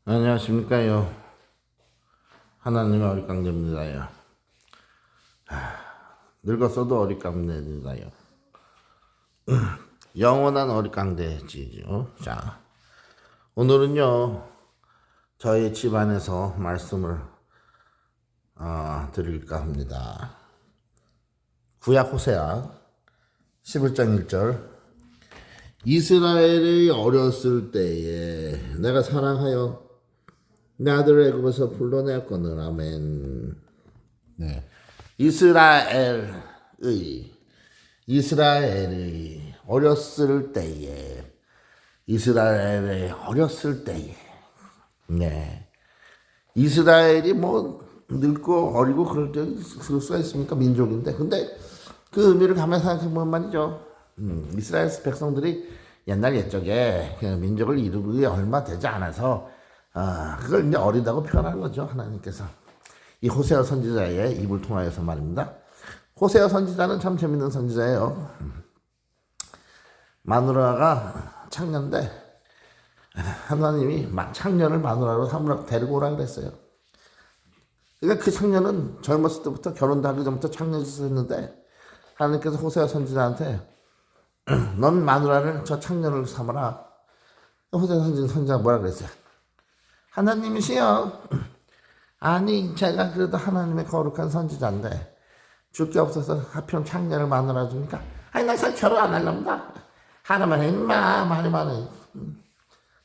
안녕하십니까요. 하나님의 어릿광대입니다요. 늙었어도 어릿광대입니다요. 영원한 어릿광대지죠. 자, 오늘은요 저희 집안에서 말씀을 드릴까 합니다. 구약 호세아 11장 1절. 이스라엘이 어렸을 때에 내가 사랑하여 내 아들을 애굽에서 불러내었거늘. 아멘. 네. 이스라엘의 어렸을 때에 네. 이스라엘이 뭐 늙고 어리고 그럴 수가 있습니까? 민족인데. 근데 그 의미를 가만 생각해보면 말이죠. 이스라엘 백성들이 옛날 옛적에 그 민족을 이루기 얼마 되지 않아서 그걸 이제 어리다고 표현하는 거죠. 하나님께서 이 호세아 선지자의 입을 통하여서 말입니다. 호세아 선지자는 참 재밌는 선지자예요. 마누라가 창녀인데 하나님이 창녀를 마누라로 삼으라고 데리고 오라 그랬어요. 그러니까 그 창녀는 젊었을 때부터 결혼도 하기 전부터 창녀짓을 했는데 하나님께서 호세아 선지자한테 넌 마누라를 저 창녀를 삼아라. 호세아 선지자가 뭐라 그랬어요? 하나님이시여, 아니 제가 그래도 하나님의 거룩한 선지자인데 줄 게 없어서 하필 창녀를 마누라 주니까 아니 나 결혼 안 할랍니다. 하나만 해 임마. 말이만 해.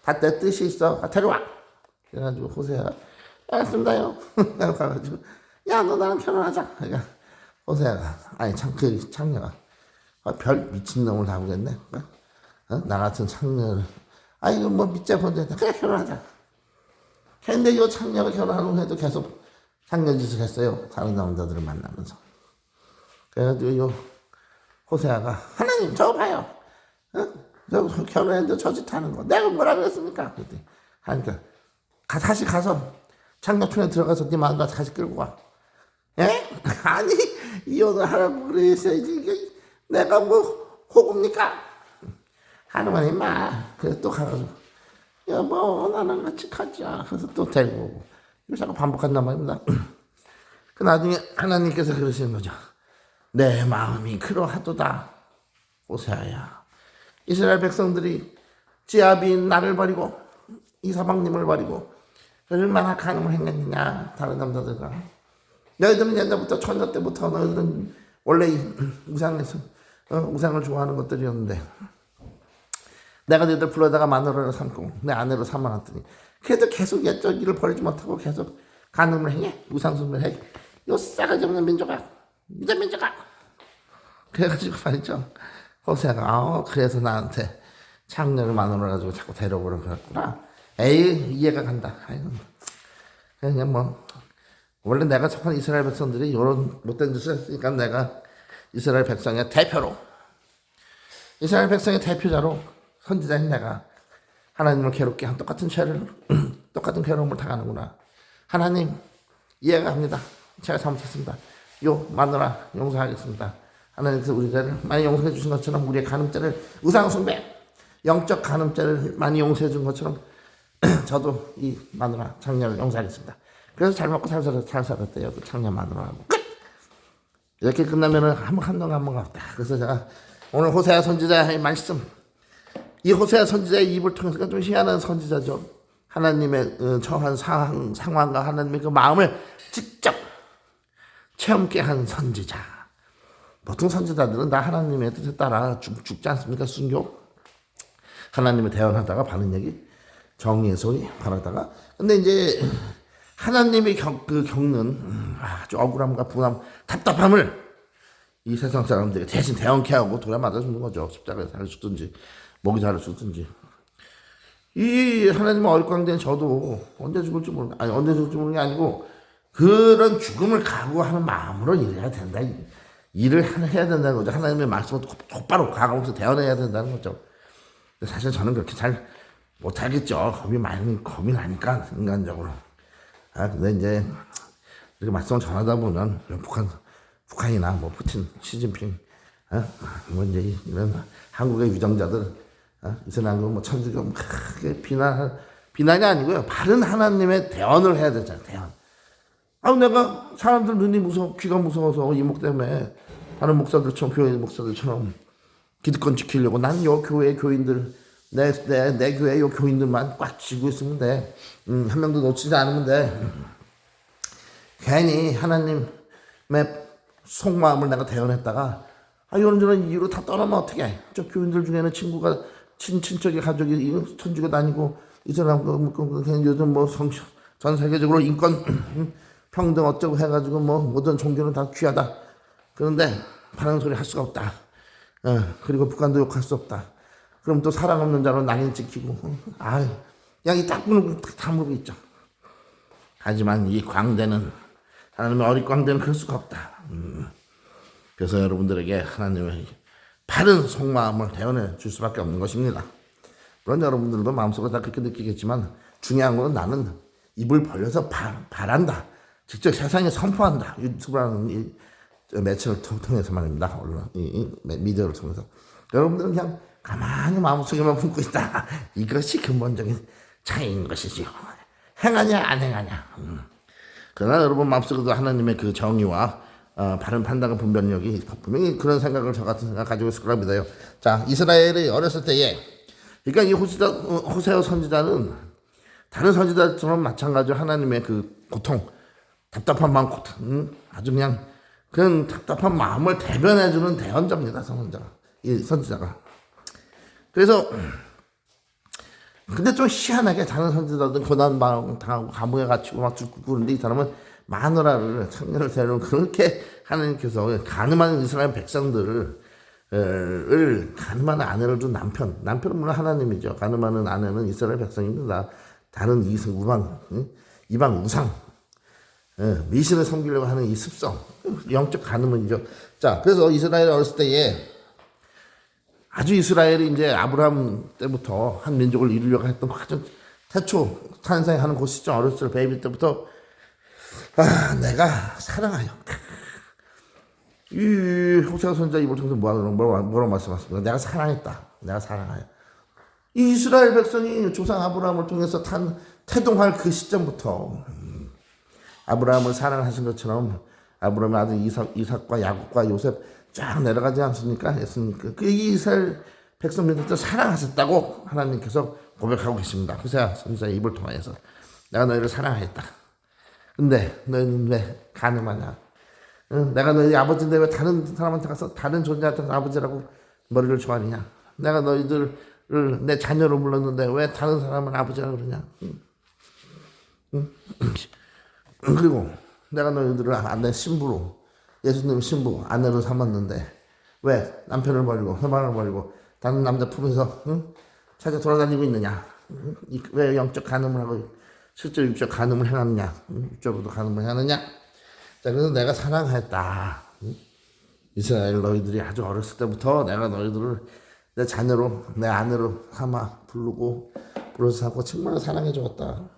다 내 뜻이 있어. 데려와. 그래가지고 호세아가 알았습니다요. 가가지고 야 너 나랑 결혼하자. 그러니까 호세아가 아니 그 창녀가 별 미친놈을 다 보겠네. 나 같은 창녀를 이거 뭐 믿자 본데 그래 결혼하자. 근데 이 창녀가 결혼하는 해도 계속 창녀짓을 했어요. 다른 남자들을 만나면서. 그래가지고 이 호세아가 하나님 저거 봐요. 저 결혼했는데 저 짓 하는 거 내가 뭐라 그랬습니까? 그랬더니 하니까 다시 가서 창녀촌에 들어가서 네 마누라 다시 끌고 와. 에? 아니 이혼을 하라고 그랬어야지. 이게 내가 뭐 호구입니까? 하나만 임마. 그래서 또 가가지고 여보 나랑 같이 가자. 그래서 또 데리고 오고 이걸 자꾸 반복한단 말입니다. 그 나중에 하나님께서 그러시는 거죠. 내 마음이 그러하도다. 호세아야, 이스라엘 백성들이 지압인 나를 버리고 이사방님을 버리고 얼마나 간음을 행했느냐. 다른 남자들과 너희들은 옛날부터 처녀 때부터 너희들은 원래 우상을 좋아하는 것들이었는데 내가 너희들 불러다가 마누라를 삼고 내 아내로 삼아놨더니 그래도 계속 옛적 일을 버리지 못하고 계속 간음을 행해. 우상숭배를 해. 요 싸가지 없는 민족아, 이런 민족아. 그래가지고 말이죠. 호세아가 그래서 나한테 창녀를 마누라 가지고 자꾸 데려오라 그랬구나. 에이 이해가 간다. 아이고 그냥 뭐 원래 내가 속한 이스라엘 백성들이 이런 못된 짓을 했으니까 내가 이스라엘 백성의 대표자로 선지자인 내가 하나님을 괴롭게 한 똑같은 괴로움을 당하는구나. 하나님 이해가 갑니다. 제가 잘못했습니다. 마누라 용서하겠습니다. 하나님께서 우리를 많이 용서해 주신 것처럼 우리의 간음죄를 우상숭배 영적 간음죄를 많이 용서해 준 것처럼 저도 이 마누라 창녀를 용서하겠습니다. 그래서 잘 먹고 잘 살았대요. 그 창녀 마누라하고 끝. 이렇게 끝나면은 한동안 갔다. 그래서 제가 오늘 호세아 선지자의 말씀, 이 호세아 선지자의 입을 통해서 좀 희한한 선지자죠. 하나님의 처한 상황과 하나님의 그 마음을 직접 체험케 한 선지자. 보통 선지자들은 다 하나님의 뜻에 따라 죽지 않습니까? 순교. 하나님을 대언하다가 바른 얘기, 정의의 소리 바라다가. 근데 이제 하나님이 겪는 아주 억울함과 분함, 답답함을 이 세상 사람들이 대신 대언케 하고 돌에 맞아 죽는 거죠. 십자가에 잘 죽든지 목이 잘 죽든지. 이 하나님의 어릿광대는 저도 언제 죽을지 모르는 게 아니고 그런 죽음을 각오하는 마음으로 일해야 된다. 일을 해야 된다는 거죠. 하나님의 말씀을 똑바로 각오하면서 대언해야 된다는 거죠. 근데 사실 저는 그렇게 잘 못하겠죠. 겁이 나니까 인간적으로. 근데 이제 이렇게 말씀을 전하다 보면 북한이나 뭐 푸틴, 시진핑, 뭐 이제 이런 한국의 위정자들, 이슬람교 뭐 천주교 크게 비난이 아니고요. 바른 하나님의 대언을 해야 되잖아요. 대언. 내가 사람들 눈이 무서워, 귀가 무서워서 이목 때문에 다른 목사들처럼, 교회 목사들처럼 기득권 지키려고 난 요 교회 교인들, 내 교회 요 교인들만 꽉 쥐고 있으면 돼. 한 명도 놓치지 않으면 돼. 괜히 하나님의 속마음을 내가 대언했다가 이런저런 이유로 다 떠나면 어떡해. 저 교인들 중에는 친구가 친척이 가족이 천주교 다니고 이사람 요즘 뭐 전 세계적으로 인권 평등 어쩌고 해가지고 뭐 모든 종교는 다 귀하다. 그런데 바른 소리 할 수가 없다. 그리고 북한도 욕할 수 없다. 그럼 또 사랑 없는 자로 낙인 찍히고 그냥 이 딱 보는 다 물고 있죠. 하지만 이 광대는 하나님의 어린 광대는 그럴 수가 없다. 그래서 여러분들에게 하나님의 바른 속마음을 대언해 줄 수밖에 없는 것입니다. 물론 여러분들도 마음속으로 다 그렇게 느끼겠지만 중요한 건 나는 입을 벌려서 바란다. 직접 세상에 선포한다. 유튜브라는 이 매체를 통해서 말입니다. 이 미디어를 통해서. 여러분들은 그냥 가만히 마음속에만 품고 있다. 이것이 근본적인 차이인 것이지요. 행하냐 안 행하냐. 그러나 여러분 마음속에도 하나님의 그 정의와 바른 판단과 분별력이 분명히 그런 생각을 저 같은 생각 가지고 있을 거라 믿어요. 자, 이스라엘이 어렸을 때에 그러니까 이 호세아 선지자는 다른 선지자처럼 마찬가지로 하나님의 그 고통, 답답한 마음, 아주 그런 답답한 마음을 대변해주는 대언자입니다. 이 선지자가. 그래서 근데 좀 희한하게 다른 선지자들은 고난 당하고 감옥에 갇히고 막 죽고 그런데 이 사람은 마누라를 청년을 데려온 그렇게 하나님께서 가늠한 이스라엘 백성들을 가늠하는 아내를 둔 남편은 물론 하나님이죠. 가늠하는 아내는 이스라엘 백성입니다. 다른 이방 우상 미신을 섬기려고 하는 이 습성 영적 가늠은이죠. 자, 그래서 이스라엘 어렸을 때에 아주 이스라엘이 이제 아브라함 때부터 한 민족을 이루려고 했던 가장 태초 탄생하는 그 시점 어렸을 때 베이비 때부터 내가 사랑하여 이 호세아 선지자 입을 통해서 뭐라고 말씀하셨습니까? 내가 사랑했다. 내가 사랑하여 이 이스라엘 백성이 조상 아브라함을 통해서 태동할 그 시점부터 아브라함을 사랑하신 것처럼 아브라함의 아들 이삭과 야곱과 요셉 쫙 내려가지 않습니까? 그 이스라엘 백성들도 사랑하셨다고 하나님께서 고백하고 계십니다. 호세아 선지자의 입을 통해서 내가 너희를 사랑하였다. 근데 너희는 왜 가늠하냐? 내가 너희 아버지인데 왜 다른 사람한테 가서 다른 존재한테 아버지라고 머리를 조아리냐? 내가 너희들을 내 자녀로 불렀는데 왜 다른 사람을 아버지라고 그러냐? 그리고 내가 너희들을 내 신부로 예수님 신부 아내로 삼았는데 왜 남편을 버리고 회방을 버리고 다른 남자 품에서 찾아 돌아다니고 있느냐? 왜 영적 간음을 하고 실제 육적 간음을 행하느냐? 육적으로도 간음을 하느냐? 자, 그래서 내가 사랑했다. 이스라엘 너희들이 아주 어렸을 때부터 내가 너희들을 내 자녀로 내 아내로 삼아 불러서 하고 정말 사랑해 주었다.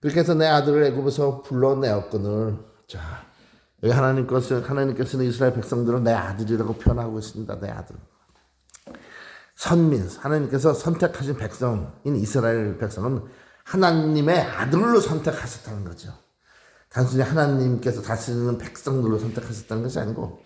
그렇게 해서 내 아들을 애굽에서 불러내었거늘. 자, 여기 하나님께서는 이스라엘 백성들을 내 아들이라고 표현하고 있습니다. 내 아들. 선민, 하나님께서 선택하신 백성인 이스라엘 백성은 하나님의 아들로 선택하셨다는 거죠. 단순히 하나님께서 다스리는 백성들로 선택하셨다는 것이 아니고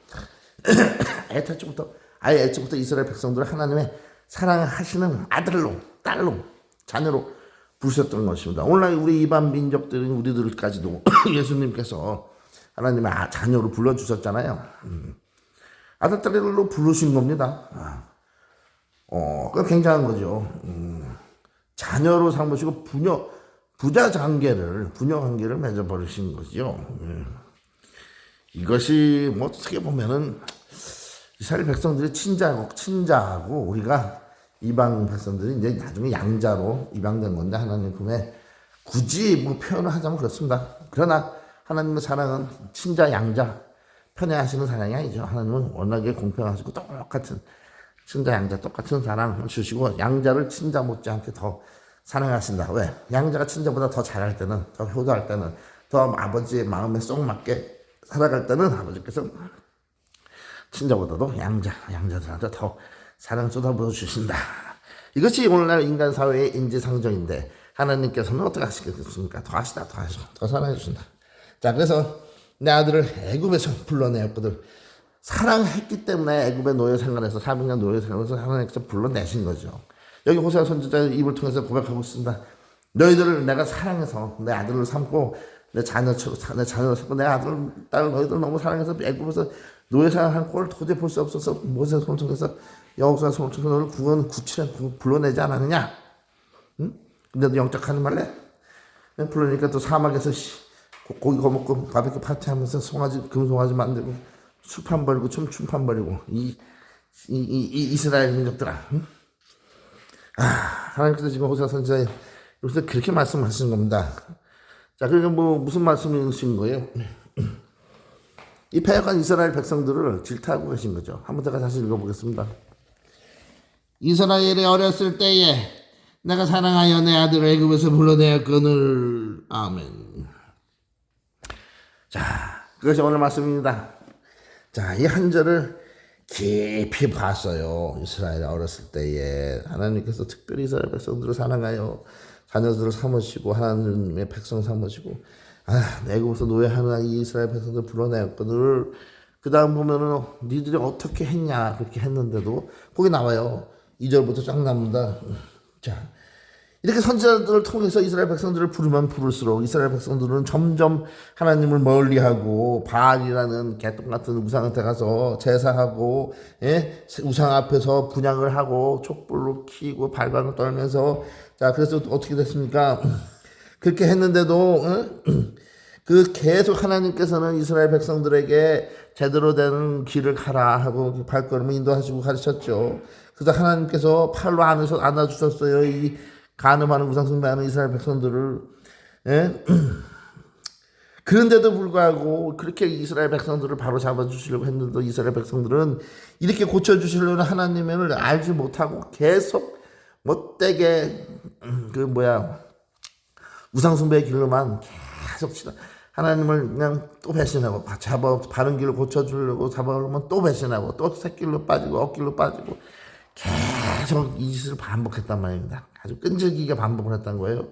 애초부터 이스라엘 백성들을 하나님의 사랑하시는 아들로, 딸로, 자녀로 부르셨던 것입니다. 오늘날 우리 이방 민족들인 우리들까지도 예수님께서 하나님의 자녀로 불러주셨잖아요. 아들, 딸로 부르신 겁니다. 그거 굉장한 거죠. 자녀로 삼으시고 부녀 관계를 맺어버리신 거죠. 이것이 뭐 어떻게 보면은 이스라엘 백성들이 친자하고 우리가 이방 백성들이 이제 나중에 양자로 입양된 건데 하나님 품에 굳이 뭐 표현을 하자면 그렇습니다. 그러나 하나님의 사랑은 친자 양자 편애하시는 사랑이 아니죠. 하나님은 워낙에 공평하시고 똑같은 친자 양자 똑같은 사랑을 주시고 양자를 친자 못지않게 더 사랑하신다. 왜? 양자가 친자보다 더 잘할 때는, 더 효도할 때는, 더 아버지의 마음에 쏙 맞게 살아갈 때는 아버지께서 친자보다도 양자들한테 더 사랑 쏟아부어 주신다. 이것이 오늘날 인간 사회의 인지상정인데 하나님께서는 어떻게 하시겠습니까? 더 사랑해 주신다. 자, 그래서 내 아들을 애굽에서 불러내었거든. 사랑했기 때문에 애굽의 노예 생활에서 400년 노예 생활에서 하나님께서 불러내신 거죠. 여기 호세아 선지자의 입을 통해서 고백하고 있습니다. 너희들을 내가 사랑해서 내 아들을 삼고 내 자녀를 삼고 내 아들, 딸을 너희들 너무 사랑해서 애굽에서 노예 생활한 꼴을 도저히 볼 수 없어서 모세 손을 통해서 여호수아 손을 통해서 너를 구출해 불러내지 않았느냐? 응? 근데 너 영적 하는 말래? 불러내니까 또 사막에서 고기 거먹고 바베큐 파티하면서 금송아지 만들고 술판 벌이고 춤판 벌이고 이 이스라엘 민족들아. 응? 하나님께서 지금 호세아 선지자에 여기서 그렇게 말씀하시는 겁니다. 자, 그러니까 뭐 무슨 말씀이신 거예요? 이 패역한 이스라엘 백성들을 질타하고 계신 거죠. 한번 제가 다시 읽어보겠습니다. 이스라엘이 어렸을 때에 내가 사랑하여 내 아들을 애굽에서 불러내었거늘. 아멘. 자, 그것이 오늘 말씀입니다. 자, 이 한 절을 깊이 봤어요. 이스라엘이 어렸을 때에 하나님께서 특별히 이스라엘 백성들을 사랑하여 자녀들을 삼으시고 하나님의 백성 삼으시고 애굽에서 노예하는 이 이스라엘 백성들 불러내었거늘. 그 다음 보면은 니들이 어떻게 했냐 그렇게 했는데도 거기 나와요. 2절부터 쫙 나옵니다. 자, 이렇게 선지자들을 통해서 이스라엘 백성들을 부르면 부를수록 이스라엘 백성들은 점점 하나님을 멀리하고 바알이라는 개똥 같은 우상한테 가서 제사하고 우상 앞에서 분향을 하고 촛불로 켜고 발광을 떨면서 자, 그래서 어떻게 됐습니까? 그렇게 했는데도 그 계속 하나님께서는 이스라엘 백성들에게 제대로 된 길을 가라 하고 발걸음을 인도하시고 가르쳤죠. 그래서 하나님께서 팔로 안아주셨어요. 이 간음하는 우상숭배하는 이스라엘 백성들을. 그런데도 불구하고 그렇게 이스라엘 백성들을 바로 잡아주시려고 했는데 이스라엘 백성들은 이렇게 고쳐주시려는 하나님을 알지 못하고 계속 못되게 우상숭배의 길로만 계속 치다. 하나님을 그냥 또 배신하고 바른 길을 고쳐주려고 잡아오면 또 배신하고 또 새길로 빠지고 엇길로 빠지고 계속 이 짓을 반복했단 말입니다. 아주 끈질기게 반복을 했단 거예요.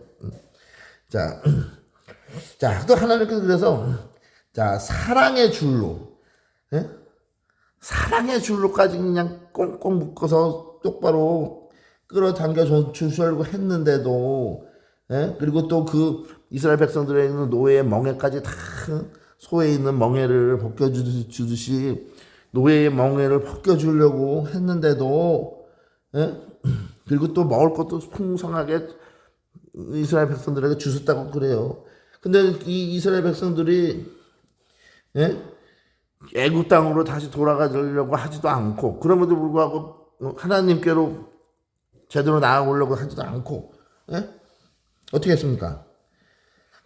자, 또 하나님께서 그래서 자, 사랑의 줄로까지 그냥 꽁꽁 묶어서 똑바로 끌어당겨 주시려고 했는데도 그리고 또 그 이스라엘 백성들에 있는 노예의 멍에까지 다 소에 있는 멍에를 벗겨주듯이 노예의 멍에를 벗겨주려고 했는데도 그리고 또 먹을 것도 풍성하게 이스라엘 백성들에게 주셨다고 그래요. 근데 이 이스라엘 백성들이 애굽 땅으로 다시 돌아가려고 하지도 않고 그럼에도 불구하고 하나님께로 제대로 나아오려고 하지도 않고 어떻게 했습니까?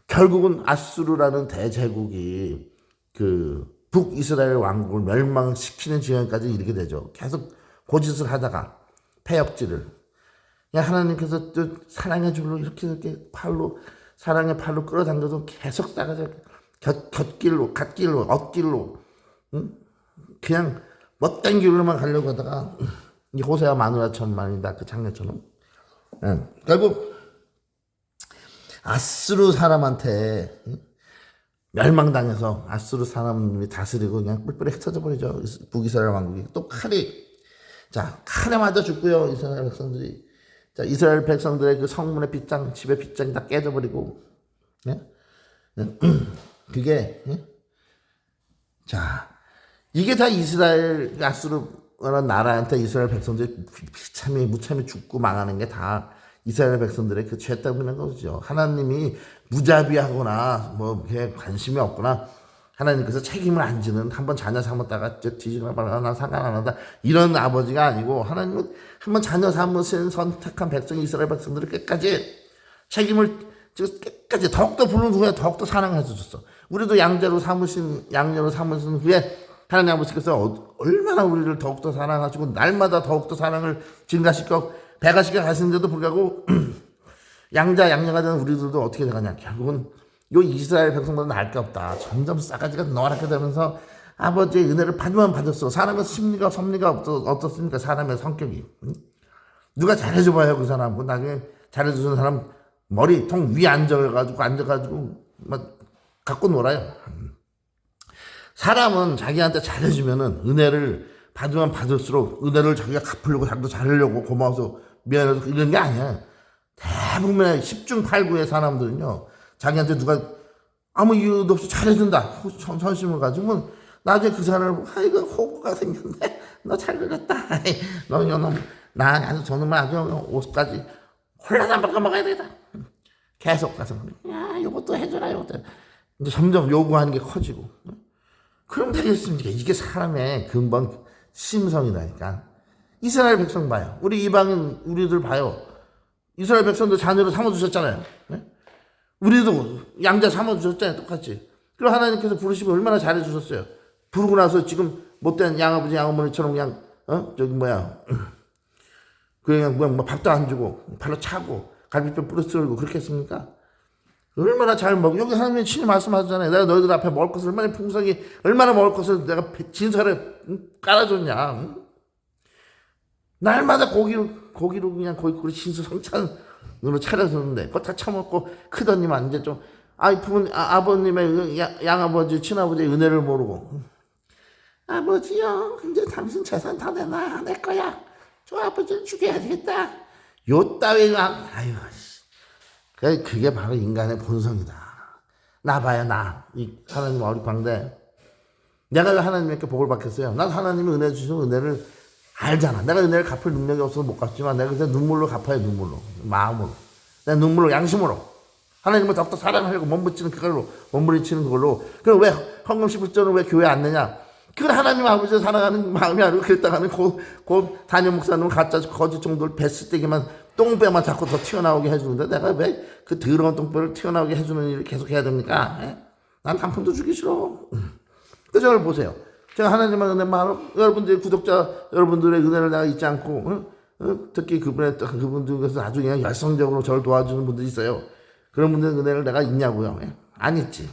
결국은 아수르라는 대제국이 그 북이스라엘 왕국을 멸망시키는 지경까지 이르게 되죠. 계속 고짓을 하다가 패역질을. 하나님께서 또 사랑의 줄로 이렇게 사랑의 팔로 끌어당겨서 계속 싸가지고 갓길로 엇길로 그냥 못된 길로만 가려고 하다가 이 호세아 마누라처럼 말입니다. 그 장례처럼. 결국 아수르 사람한테 멸망당해서 아수르 사람이 다스리고 그냥 뿔뿔이 흩어져 버리죠. 북이스라엘 왕국이. 또 칼에 맞아 죽고요. 이스라엘 백성들이. 자, 이스라엘 백성들의 그 성문의 빗장, 집의 빗장이 다 깨져버리고. 그게 자, 이게 다 이스라엘 아수르라는 나라한테 이스라엘 백성들이 무참히 죽고 망하는 게 다 이스라엘 백성들의 그 죄 때문인 거죠. 하나님이 무자비하거나 뭐 관심이 없거나 하나님께서 책임을 안 지는 한번 자녀 삼았다가 뒤지거나 말거나 상관 안 한다 이런 아버지가 아니고 하나님은 한번 자녀 삼으신 선택한 백성 이스라엘 백성들을 끝까지 책임을 끝까지 더욱더 부른 후에 더욱더 사랑해 주셨어. 우리도 양녀로 삼으신 후에 하나님 아버지께서 얼마나 우리를 더욱더 사랑하시고 날마다 더욱더 사랑을 증가시켜 배가시켜 가시는데도 불구하고 양녀가 되는 우리들도 어떻게 되느냐. 결국은 요 이스라엘 백성들은 알 게 없다. 점점 싸가지가 노랗게 되면서 아버지의 은혜를 받으면 받았어. 사람의 심리가 섭리가 어떻습니까? 사람의 성격이. 누가 잘해줘봐요 그 사람. 그 나중에 잘해주는 사람 머리통 위에 앉아가지고 막 갖고 놀아요. 사람은 자기한테 잘해주면은 은혜를 받으면 받을수록 은혜를 자기가 갚으려고 자기도 잘하려고 고마워서 미안해서 이런 게 아니야. 대부분의 10중 8구의 사람들은요, 자기한테 누가 아무 이유도 없이 잘해준다 선심을 가지고 나중에 그 사람을 아이고 호구가 생겼네, 너 잘 그렸다, 나 아주 저놈은 아주 옷까지 홀라당 바꿔 먹어야 되겠다. 계속 가서 야 이것도 해줘라 이것도. 이제 점점 요구하는 게 커지고. 그럼 되겠습니까? 이게 사람의 근본 심성이라니까. 이스라엘 백성 봐요. 우리 이방인 우리들 봐요. 이스라엘 백성도 자녀로 삼아주셨잖아요. 네? 우리도 양자 삼아주셨잖아요. 똑같이. 그리고 하나님께서 부르시면 얼마나 잘해주셨어요. 부르고 나서 지금 못된 양아버지 양어머니처럼 그냥 그냥 뭐 밥도 안 주고 발로 차고 갈비뼈 부러뜨리고 그렇게 했습니까? 얼마나 잘 먹어. 여기 하나님이 친히 말씀하셨잖아요. 내가 너희들 앞에 먹을 것을 얼마나 풍성히 얼마나 먹을 것을 내가 진설에 깔아줬냐. 날마다 고기로 그냥 고기 진수성찬으로 차려줬는데 그거 다 처먹고 크더니만 이제 좀 아버님의 양아버지 친아버지의 은혜를 모르고 아버지요 이제 당신 재산 다 내 거야. 저 아버지를 죽여야 되겠다. 요 따위가 아유 그게 바로 인간의 본성이다. 나 봐요 이 하나님 어리광대. 내가 왜 하나님께 복을 받겠어요? 난 하나님이 은혜 주시는 은혜를 알잖아. 내가 은혜를 갚을 능력이 없어서 못 갚지만 내가 그냥 눈물로 갚아요. 눈물로 마음으로 내가 눈물로 양심으로 하나님을 더욱더 사랑하려고 몸부치는 그걸로 몸부리치는 그걸로. 그럼 왜 헌금 11조는 왜 교회 안 내냐? 그건 하나님 아버지를 사랑하는 마음이 아니고 그랬다가는 그 담임 목사님은 가짜 거짓 정도를 뱃쓰대기만 똥배만 자꾸 더 튀어나오게 해주는데 내가 왜 그 더러운 똥배를 튀어나오게 해주는 일을 계속 해야 됩니까? 난 한 푼도 주기 싫어. 그 저를 보세요. 제가 하나님의 은혜 마음, 여러분들의 구독자 여러분들의 은혜를 내가 잊지 않고 특히 그분들께서 아주 그냥 열성적으로 저를 도와주는 분들이 있어요. 그런 분들의 은혜를 내가 잊냐고요? 안 잊지.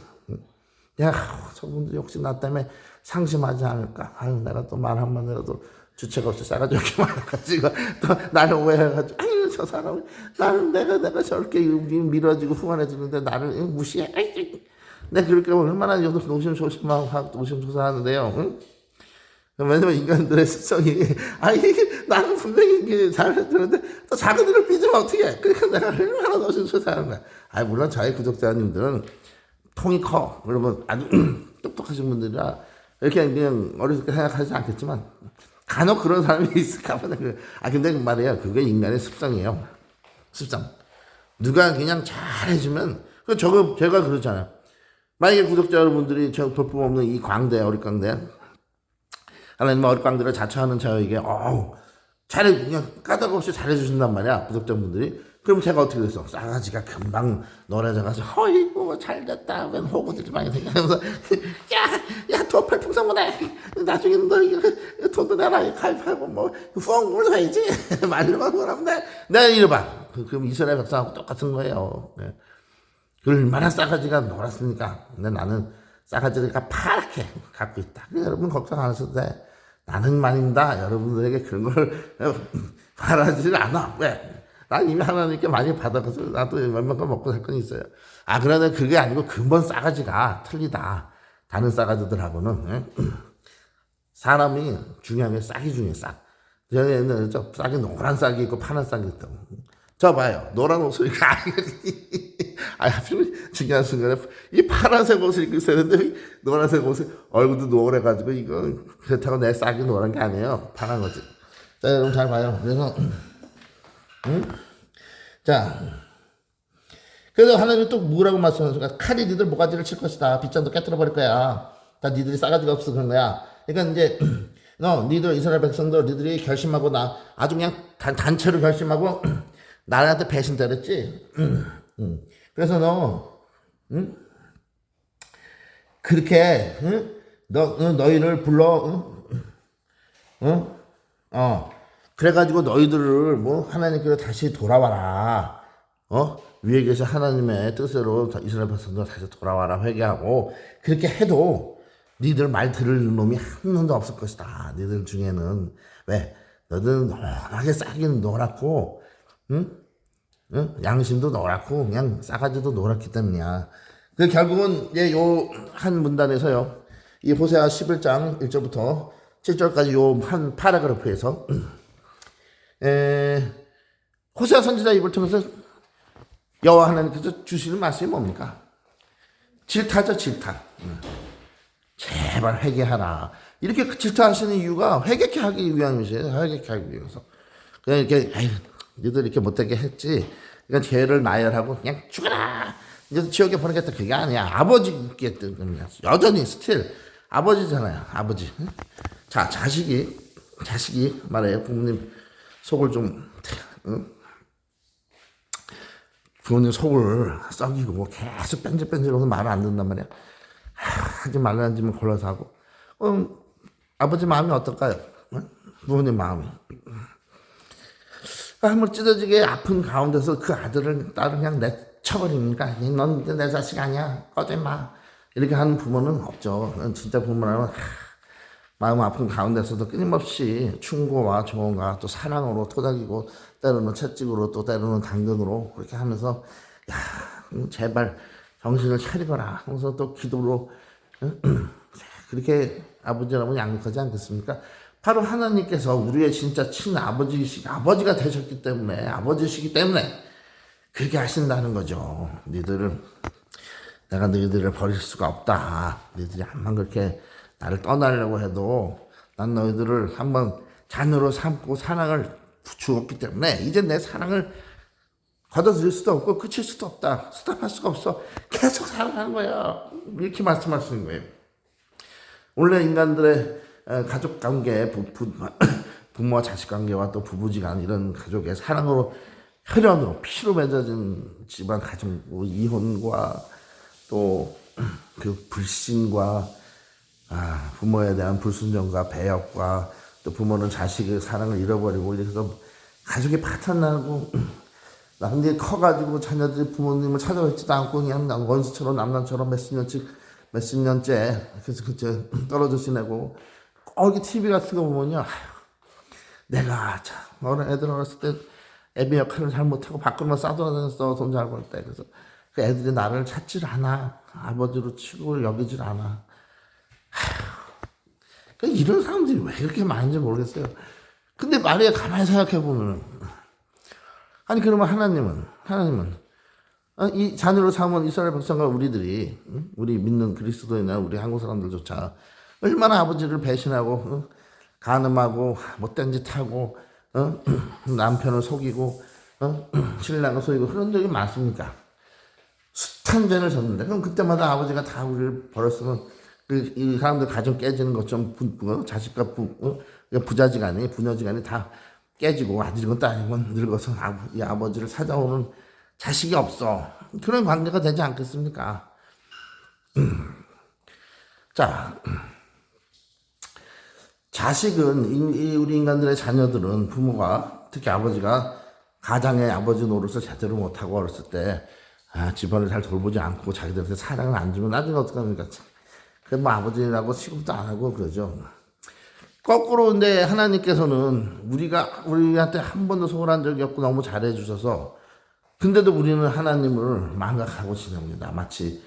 내가 저분들이 혹시 나 때문에 상심하지 않을까? 아유 내가 또 말 한마디라도 주체가 없이 싸가지고 이렇게 말해가지고 또 나를 오해해가지고 아유 저 사람 나는 내가 저렇게 밀어지고 후원해주는데 나를 무시해. 내가 그렇게 얼마나 노심초사하고 노심초사하는데요. 응? 왜냐면 인간들의 습성이 나는 분명히 잘해주는데 또 작은 일을 삐지면 어떻게 해. 그러니까 내가 얼마나 노심초사하는 거야. 물론 저희 구독자님들은 통이 커. 그러면 아주 똑똑하신 분들이라 이렇게 그냥 어리석게 생각하지 않겠지만 간혹 그런 사람이 있을까 봐. 근데 말이야 그게 인간의 습성이에요. 습성. 누가 그냥 잘해주면 제가 그러잖아요. 만약에 구독자 여러분들이 저 볼품없는 이 광대 어릿광대 하나님 어릿광대를 자처하는 저에게 그냥 까닭 없이 잘해주신단 말이야 구독자분들이. 그럼 제가 어떻게 됐어? 싸가지가 금방 노래져가지고 어이구 잘됐다 웬 호구들이 많이 생기면서 야 더 팔풍선문해 나중에는 너 이거 돈도 내라 가입하고 뭐 후원금을 줘야지 말로만 그러면 내가 이래봐. 그럼 이스라엘 백성하고 똑같은 거예요. 네. 얼마나 싸가지가 놀았습니까? 근데 나는 싸가지가 파랗게 갖고 있다. 여러분 걱정 안 하셔도 돼. 나는 말입니다. 여러분들에게 그런 걸 바라지를 않아. 왜? 난 이미 하나님께 많이 받아서 나도 웬만큼 먹고 살 건 있어요. 그러나 그게 아니고 근본 싸가지가 틀리다. 다른 싸가지들하고는. 사람이 중요한 게 싹이 중요해, 싹. 저는 싹이 노란 싹이 있고 파란 싹이 있다고. 저 봐요. 노란 옷을 하필 중요한 순간에 이 파란색 옷을 입고 있어야 되는데 노란색 옷을 얼굴도 노래가지고 이거 그렇다고 내 싹이 노란 게 아니에요. 파란 거지. 자 여러분 잘 봐요. 그래서 그래서 하나님이 또 뭐라고 말씀하셨을까? 칼이 니들 모가지를 칠 것이다. 빗장도 깨뜨려 버릴 거야. 다 니들이 싸가지가 없어 그런 거야. 그러니까 이제 니들 이스라엘 백성들 니들이 결심하고 아주 그냥 단체로 결심하고 나한테 배신자랬지. 그래서 그렇게 너희를 불러 그래가지고 너희들을 하나님께로 다시 돌아와라. 위에 계신 하나님의 뜻으로 이스라엘 백성들 다시 돌아와라 회개하고 그렇게 해도 니들 말 들을 놈이 한 놈도 없을 것이다. 니들 중에는 왜 너는 노랗게 싹이는 노랗고, 응? 응? 양심도 노랗고, 그냥 싸가지도 노랗기 때문이야. 그 결국은 요 한 문단에서요, 이 호세아 11장 1절부터 7절까지 요 한 파라그래프에서 호세아 선지자 입을 통해서 여호와 하나님께서 주시는 말씀이 뭡니까? 질타죠, 질타. 제발 회개하라. 이렇게 질타하시는 이유가 회개케 하기 위함이세요. 회개케 하기 위해서. 그냥 이렇게, 아유, 니들 이렇게 못되게 했지. 그러니까 죄를 나열하고 그냥 죽어라. 이제 지옥에 보내겠다. 그게 아니야. 아버지께 때문이야. 여전히 스틸 아버지잖아요. 아버지. 자, 자식이 말해요. 부모님 속을 좀, 응? 부모님 속을 썩이고 계속 뺀질뺀질하고 말을 안 듣는단 말이야. 하지 말라는 짓만 골라서 하고. 아버지 마음이 어떨까요? 응? 부모님 마음이. 한번 찢어지게 아픈 가운데서 그 딸을 그냥 내쳐버립니까? 넌 내 자식 아니야. 꺼져 임마. 이렇게 하는 부모는 없죠. 진짜 부모라면 마음 아픈 가운데서도 끊임없이 충고와 조언과 또 사랑으로 토닥이고 때로는 채찍으로 또 때로는 당근으로 그렇게 하면서 야 제발 정신을 차리거라 하면서 또 기도로 그렇게 아버지라면 양육하지 않겠습니까? 바로 하나님께서 우리의 진짜 아버지가 되셨기 때문에 아버지시기 때문에 그렇게 하신다는 거죠. 내가 너희들을 버릴 수가 없다. 너희들이 한번 그렇게 나를 떠나려고 해도 난 너희들을 한번 자녀로 삼고 사랑을 주었기 때문에 이제 내 사랑을 걷어들일 수도 없고 그칠 수도 없다. 스탑할 수가 없어. 계속 사랑하는 거야. 이렇게 말씀하시는 거예요. 원래 인간들의 가족 관계, 부모와 자식 관계와 또 부부지간 이런 가족의 사랑으로 혈연으로 피로 맺어진 집안 가족 이혼과 또 그 불신과 부모에 대한 불순종과 배역과 또 부모는 자식의 사랑을 잃어버리고 이래서 가족이 파탄나고 나중에 커가지고 자녀들이 부모님을 찾아뵙지도 않고 그냥 원수처럼 남남처럼 몇십 년째 그래서 떨어져 지내고 거기 TV 같은 거 보면요. 내가 어린 애들 어렸을 때 애비 역할을 잘못하고 밖으로만 싸돌아다녔어. 돈 잘 벌 때. 그래서 그 애들이 나를 찾질 않아. 아버지로 치고 여기질 않아. 그러니까 이런 사람들이 왜 그렇게 많은지 모르겠어요. 근데 말이야 가만히 생각해 보면 아니 그러면 하나님은 이 자녀로 삼은 이스라엘 백성과 우리들이 우리 믿는 그리스도인이나 우리 한국 사람들조차 얼마나 아버지를 배신하고 간음하고 못된 짓 하고 남편을 속이고 신랑을 속이고 그런 적이 많습니까? 숱한 죄를 졌는데 그럼 그때마다 아버지가 다 우리를 버렸으면 이 사람들 가정 깨지는 것좀 자식과 부자지간이 부녀지간이 다 깨지고 아들이건 딸이건 늙어서 이 아버지를 찾아오는 자식이 없어. 그런 관계가 되지 않겠습니까? 자, 자식은 우리 인간들의 자녀들은 부모가 특히 아버지가 가장의 아버지 노릇을 제대로 못하고 어렸을 때 집안을 잘 돌보지 않고 자기들한테 사랑을 안 주면 나중에 어떡합니까? 그래서 뭐 아버지라고 취급도 안 하고 그러죠. 거꾸로 근데 하나님께서는 우리한테 한 번도 소홀한 적이 없고 너무 잘해 주셔서 근데도 우리는 하나님을 망각하고 지냅니다. 마치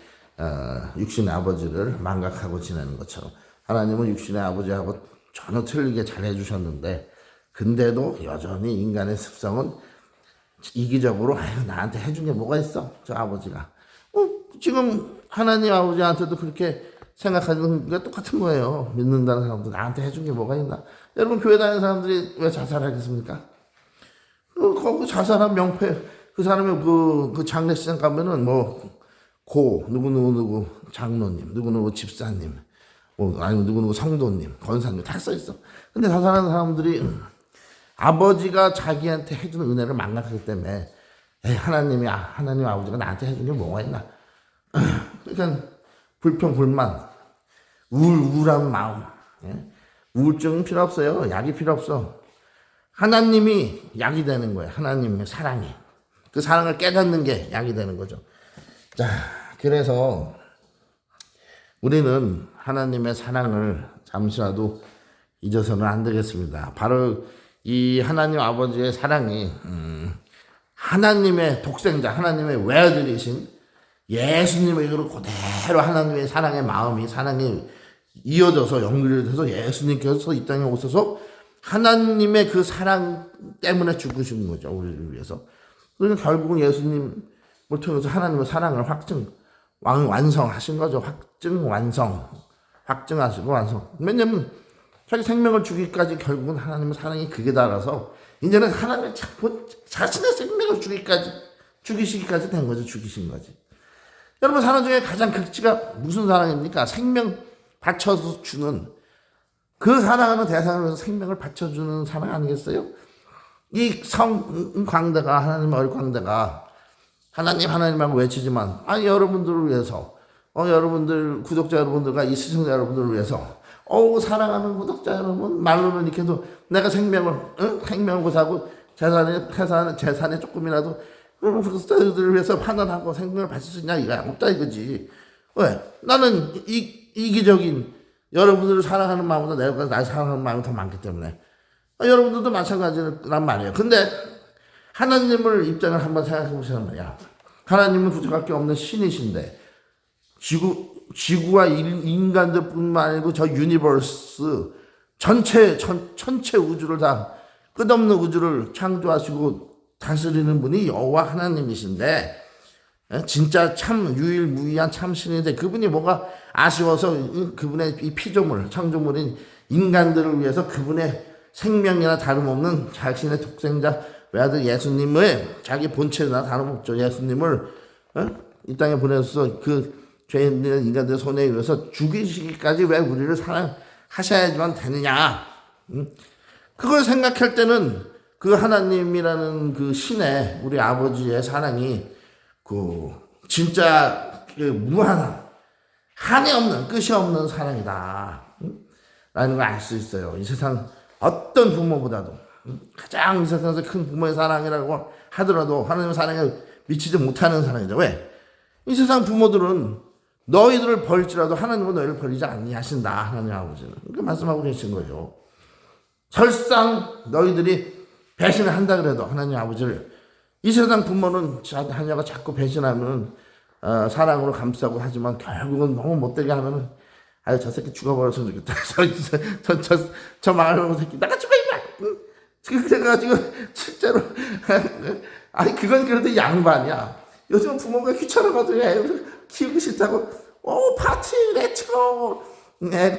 육신의 아버지를 망각하고 지내는 것처럼 하나님은 육신의 아버지하고 전혀 틀리게 잘해 주셨는데 근데도 여전히 인간의 습성은 이기적으로 나한테 해준 게 뭐가 있어? 저 아버지가 지금 하나님 아버지한테도 그렇게 생각하는 게 똑같은 거예요. 믿는다는 사람도 나한테 해준 게 뭐가 있나? 여러분 교회 다니는 사람들이 왜 자살하겠습니까? 거기 자살한 명패 그 사람의 그 장례식장 가면은 누구 장로님 누구 집사님 아니면 누구 성도님 권사님 다 써 있어. 근데 자살하는 사람들이 아버지가 자기한테 해준 은혜를 망각하기 때문에 하나님 아버지가 나한테 해준 게 뭐가 있나? 그러니까 불평 불만 우울한 마음 우울증은 필요 없어요. 약이 필요 없어. 하나님이 약이 되는 거예요. 하나님의 사랑이 그 사랑을 깨닫는 게 약이 되는 거죠. 자, 그래서 우리는 하나님의 사랑을 잠시라도 잊어서는 안 되겠습니다. 바로 이 하나님 아버지의 사랑이 하나님의 독생자, 하나님의 외아들이신 예수님에게로 그대로 하나님의 사랑의 마음이 사랑이 이어져서 연결돼서 예수님께서 이 땅에 오셔서 하나님의 그 사랑 때문에 죽으신 거죠. 우리를 위해서. 그러니까 결국은 예수님을 통해서 하나님의 사랑을 완성하신 거죠. 확증하시고 완성. 왜냐면 자기 생명을 주기까지 결국은 하나님의 사랑이 극에 달아서 이제는 하나님의 자신의 생명을 죽이시기까지 된 거죠. 죽이신 거지. 여러분, 사랑 중에 가장 극치가 무슨 사랑입니까? 생명 바쳐서 주는, 그 사랑하는 대상을 위해서 생명을 바쳐주는 사랑 아니겠어요? 이 성광대가, 하나님의 얼광대가 하나님하고 외치지만 여러분들을 위해서, 여러분들 구독자 여러분들과 이 시청자 여러분들을 위해서 사랑하는 구독자 여러분, 말로는 이렇게 해도 내가 생명을 고사하고 재산에 조금이라도 구독자들을 위해서 판단하고 생명을 바칠 수 있냐? 이거 없다 이거지. 왜? 나는 이기적인 여러분들을 사랑하는 마음보다 내가 날 사랑하는 마음이 더 많기 때문에 여러분들도 마찬가지란 말이에요. 근데 하나님을 입장을 한번 생각해 보시란 말이야. 하나님은 부족할 게 없는 신이신데 지구와 인간들뿐만 아니고 저 유니버스 전체 우주를 다 끝없는 우주를 창조하시고 다스리는 분이 여호와 하나님이신데, 진짜 참 유일무이한 참신인데 그분이 뭐가 아쉬워서 그분의 이 피조물 창조물인 인간들을 위해서 그분의 생명이나 다름없는 자신의 독생자 외아들 예수님을 자기 본체나 다름없죠. 예수님을 이 땅에 보내서 그 죄 있는 인간들의 손에 의해서 죽이시기까지 왜 우리를 사랑하셔야지만 되느냐. 그걸 생각할 때는 그 하나님이라는 그 신의 우리 아버지의 사랑이 진짜 무한한, 한이 없는, 끝이 없는 사랑이다 라는 걸 알 수 있어요. 이 세상 어떤 부모보다도 가장 이 세상에서 큰 부모의 사랑이라고 하더라도 하나님의 사랑에 미치지 못하는 사랑이죠. 왜? 이 세상 부모들은 너희들을 벌지라도 하나님은 너희를 벌리지 아니하신다. 하나님 아버지는 그렇게 말씀하고 계신 거예요. 설상 너희들이 배신을 한다 그래도 하나님 아버지를, 이 세상 부모는 자녀가 자꾸 배신하면 사랑으로 감싸고 하지만 결국은 너무 못되게 하면은 저 새끼 죽어버렸으면 좋겠다. 저 망할 새끼 나가 죽어 임마. 그래가지고 실제로 그건 그래도 양반이야. 요즘 부모가 귀찮아가지고 애를 키우기 싫다고 파티 렛츠고,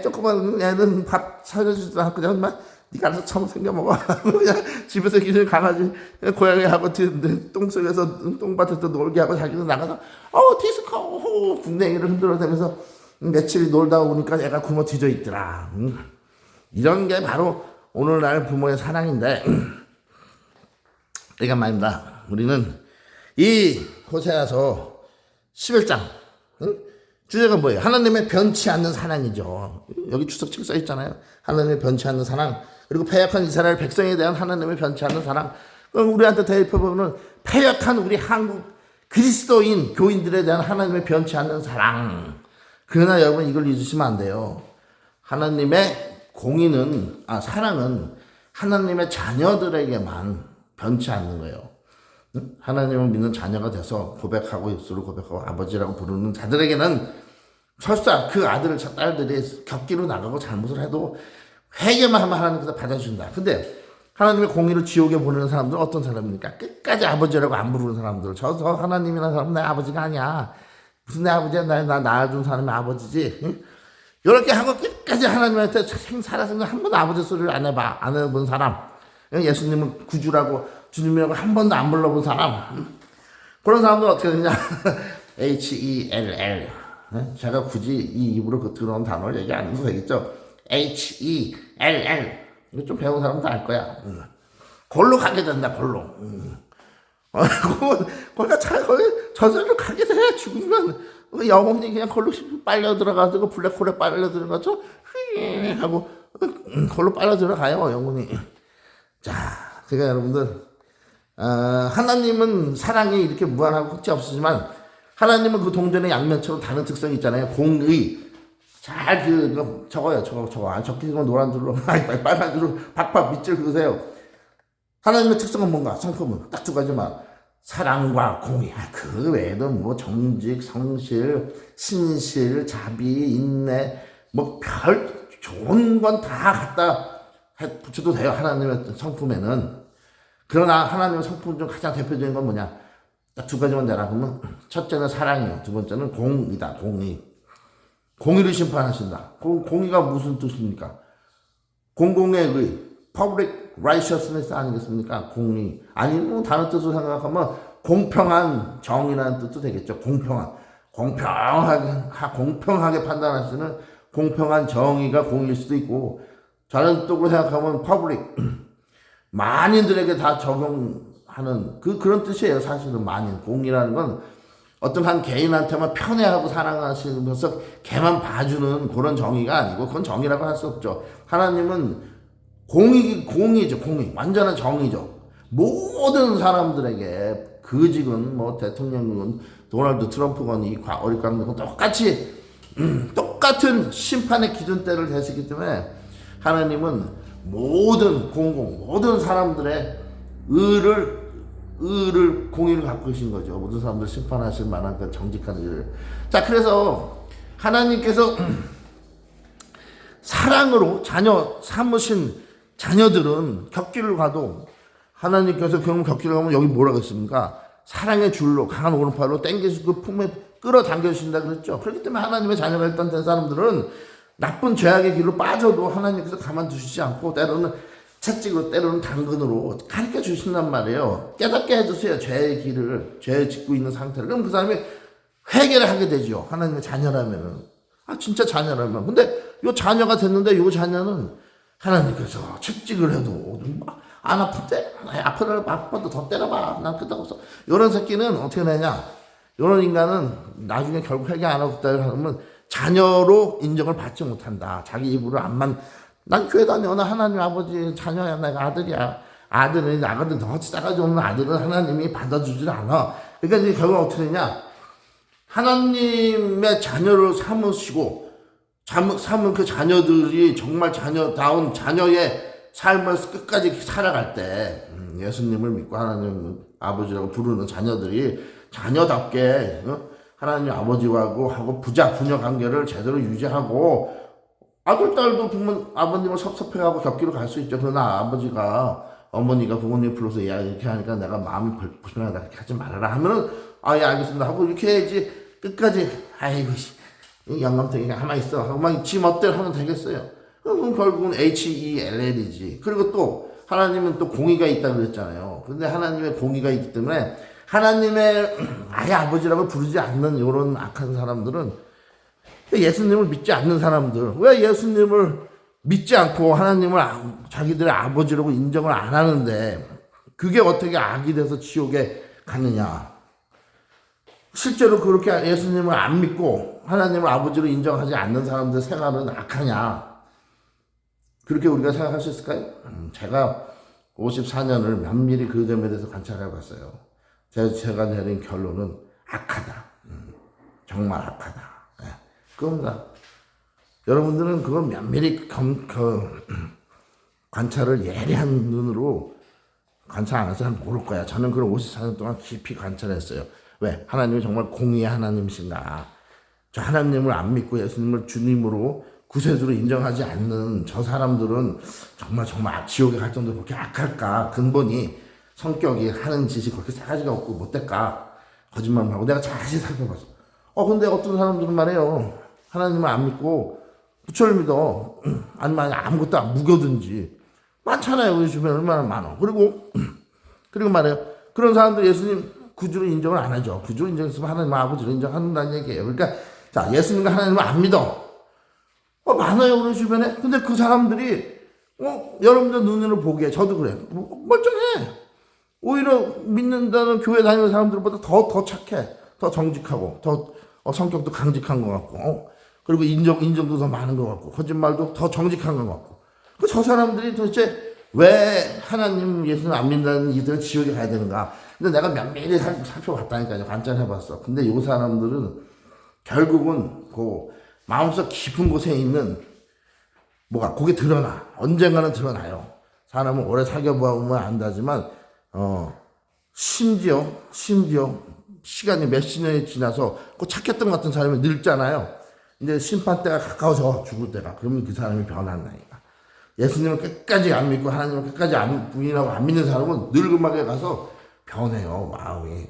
조그만 애는 밥 사줘주지도 않고 그냥 막 니가 알아서 처음 생겨 먹어. 그냥 집에서 기준 강아지 고양이하고 똥 속에서 똥밭에서 놀게 하고 자기는 나가서 디스코 궁뎅이를 흔들어대면서 며칠 놀다 오니까 애가 굶어 뒤져 있더라. 이런 게 바로 오늘날 부모의 사랑인데, 그러니까 말입니다. 우리는 이 호세아서 11장 주제가 뭐예요? 하나님의 변치 않는 사랑이죠. 여기 주석책 써 있잖아요. 하나님의 변치 않는 사랑, 그리고 패역한 이스라엘 백성에 대한 하나님의 변치 않는 사랑. 그럼 우리한테 대입해보면 패역한 우리 한국 그리스도인 교인들에 대한 하나님의 변치 않는 사랑. 그러나 여러분 이걸 잊으시면 안 돼요. 하나님의 사랑은 하나님의 자녀들에게만 변치 않는 거예요. 하나님을 믿는 자녀가 돼서 고백하고 입술로 고백하고 아버지라고 부르는 자들에게는 설사 그 아들 딸들이 격기로 나가고 잘못을 해도 회개만 하면 하나님께서 받아준다. 근데 하나님의 공의를 지옥에 보내는 사람들은 어떤 사람입니까? 끝까지 아버지라고 안 부르는 사람들. 저 하나님이라는 사람은 내 아버지가 아니야. 무슨 내 아버지야? 나 낳아준 사람이 아버지지. 응? 이렇게 하고 끝까지 하나님한테 살아서 한 번도 아버지 소리를 안 해본 사람. 예수님을 구주라고 주님이라고 한 번도 안 불러본 사람. 그런 사람들 어떻게 되냐? HELL. 제가 굳이 이 입으로 들어온 단어를 얘기 안 해도 되겠죠? HELL. 이거 좀 배운 사람도 알 거야. 골로 가게 된다, 골로. 거기가 저절로 가게 돼. 죽으면 영혼이 그냥 골로 빨려 들어가지고 블랙홀에 빨려 들어가죠. 하고 골로 빨려 들어가요, 영혼이. 자, 그러니까 여러분들, 하나님은 사랑이 이렇게 무한하고 끝이 없으지만 하나님은 그 동전의 양면처럼 다른 특성이 있잖아요. 공의. 잘 적어요. 적어. 안 적히는 건 노란 줄로, 빨간 줄로 팍팍 밑줄 그으세요. 하나님의 특성은 뭔가? 성품은 딱 두 가지만. 사랑과 공의. 그 외에도 뭐 정직, 성실, 신실, 자비, 인내, 뭐 별 좋은 건 다 갖다 붙여도 돼요. 하나님의 성품에는. 그러나 하나님의 성품 중 가장 대표적인 건 뭐냐? 딱 두 가지만 내라 그러면 첫째는 사랑이요. 두 번째는 공의다. 공의. 공의를 심판하신다. 공의가 무슨 뜻입니까? 공공의 의, public righteousness 아니겠습니까? 공의. 아니면 다른 뜻으로 생각하면 공평한 정의라는 뜻도 되겠죠. 공평하게 판단하시는 공평한 정의가 공의일 수도 있고, 다른 뜻으로 생각하면 public, 만인들에게 다 적용하는 그런 뜻이에요. 사실은 만인. 공의라는 건 어떤 한 개인한테만 편애하고 사랑하시면서 걔만 봐주는 그런 정의가 아니고, 그건 정의라고 할 수 없죠. 하나님은 공의죠. 공의. 완전한 정의죠. 모든 사람들에게 그직은 뭐 대통령은 도널드 트럼프건 이 어릿광건 똑같은 심판의 기준대를 대시기 때문에 하나님은 모든 사람들의 공의를 갖고 계신 거죠. 모든 사람들 심판하실 만한 그 정직한 의를. 자, 그래서 하나님께서 사랑으로 삼으신 자녀들은 격기를 가도 하나님께서 격기를 가면 여기 뭐라고 했습니까? 사랑의 줄로 강한 오른팔로 땡겨서 그 품에 끌어당겨 주신다 그랬죠. 그렇기 때문에 하나님의 자녀가 일단 된 사람들은 나쁜 죄악의 길로 빠져도 하나님께서 가만두시지 않고 때로는 채찍으로 때로는 당근으로 가르쳐 주신단 말이에요. 깨닫게 해주세요. 죄의 길을, 죄 짓고 있는 상태를. 그럼 그 사람이 회개를 하게 되죠. 하나님의 자녀라면은. 진짜 자녀라면. 근데 요 자녀가 됐는데 요 자녀는 하나님께서 채찍을 해도 안 아픈데? 아파도 더 때려봐. 난 끝나고 없어. 요런 새끼는 어떻게 되냐? 요런 인간은 나중에 결국 회개 안 하고 있다 하면 자녀로 인정을 받지 못한다. 자기 입으로 난 교회 다녀. 나 하나님 아버지 자녀야. 내가 아들이야. 아들은 나거든. 덩치 작아지 없는 아들은 하나님이 받아주질 않아. 그러니까 이제 결국 어떻게 되냐? 하나님의 자녀를 삼은 그 자녀들이 정말 자녀다운 자녀의 삶을 끝까지 살아갈 때 예수님을 믿고 하나님 아버지라고 부르는 자녀들이 자녀답게 하나님 아버지하고 부자 부녀 관계를 제대로 유지하고 아들 딸도 아버님을 섭섭해하고 격기로 갈 수 있죠. 그러나 어머니가 부모님 불러서 야 이렇게 하니까 내가 마음이 불편하다 그렇게 하지 말아라 하면은 예 알겠습니다 하고 이렇게 해야지. 끝까지 아이고 영감탱이 가만히 있어 하고 막 지 멋대로 하면 되겠어요. 그럼 결국은 HELL이지. 그리고 또 하나님은 또 공의가 있다고 그랬잖아요. 근데 하나님의 공의가 있기 때문에 하나님의 아예 아버지라고 부르지 않는 이런 악한 사람들은 예수님을 믿지 않는 사람들, 왜 예수님을 믿지 않고 하나님을 자기들의 아버지라고 인정을 안 하는데 그게 어떻게 악이 돼서 지옥에 가느냐. 실제로 그렇게 예수님을 안 믿고 하나님을 아버지로 인정하지 않는 사람들 생활은 악하냐. 그렇게 우리가 생각할 수 있을까요? 제가 54년을 면밀히 그 점에 대해서 관찰해 봤어요. 제가 내린 결론은 악하다. 정말 악하다. 그겁니다. 여러분들은 그걸 면밀히 관찰을 예리한 눈으로 관찰 안 해서 잘 모를 거야. 저는 그걸 54년 동안 깊이 관찰했어요. 왜? 하나님이 정말 공의의 하나님이신가? 저 하나님을 안 믿고 예수님을 주님으로 구세주로 인정하지 않는 저 사람들은 정말 지옥에 갈 정도로 그렇게 악할까? 근본이 성격이 하는 짓이 그렇게 싸가지가 없고 못될까? 거짓말만 하고 내가 자세히 살펴봤어. 근데 어떤 사람들은 말해요. 하나님을 안 믿고 부처를 믿어. 아니면 아무것도 안 무교든지. 많잖아요. 우리 주변에 얼마나 많아. 그리고 말해요. 그런 사람들 예수님 구주로 인정을 안 하죠. 구주로 인정했으면 하나님 아버지로 인정한다는 얘기예요. 그러니까 자 예수님과 하나님을 안 믿어. 많아요. 우리 주변에. 근데 그 사람들이 여러분들 눈으로 보기에 저도 그래요. 멀쩡해. 오히려 믿는다는 교회 다니는 사람들보다 더 착해. 더 정직하고 더 성격도 강직한 것 같고 그리고 인정도 더 많은 것 같고 거짓말도 더 정직한 것 같고 저 사람들이 도대체 왜 하나님 예수님 안 믿는 이들은 지옥에 가야 되는가. 근데 내가 면밀히 살펴봤다니까요. 관찰해봤어. 근데 이 사람들은 결국은 그 마음속 깊은 곳에 있는 그게 드러나. 언젠가는 드러나요. 사람은 오래 사귀어보면 안다지만 심지어 시간이 몇십 년이 지나서 꼭 착했던 것 같은 사람이 늙잖아요. 이제 심판 때가 가까워져, 죽을 때가. 그러면 그 사람이 변한다니까. 예수님을 끝까지 안 믿고 하나님을 끝까지 부인하고 안 믿는 사람은 늙음하게 가서 변해요. 마음이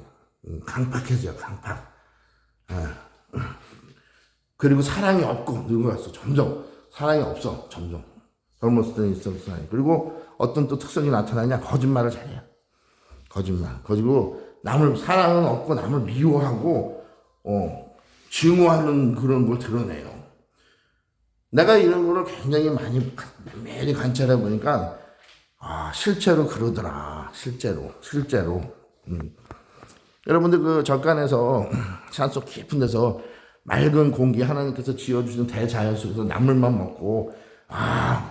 강팍해져요. 강팍. 그리고 사랑이 없고 늙어갔어. 점점 사랑이 없어. 점점 젊었을 때는 있었어. 그리고 어떤 또 특성이 나타나냐? 거짓말을 잘해요. 거짓말. 그리고 남을 사랑은 없고 남을 미워하고 증오하는 그런 걸 드러내요. 내가 이런 거를 굉장히 매일 관찰해 보니까 실제로 그러더라. 실제로. 여러분들 그 절간에서 산속 깊은 데서 맑은 공기 하나님께서 지어주신 대자연 속에서 나물만 먹고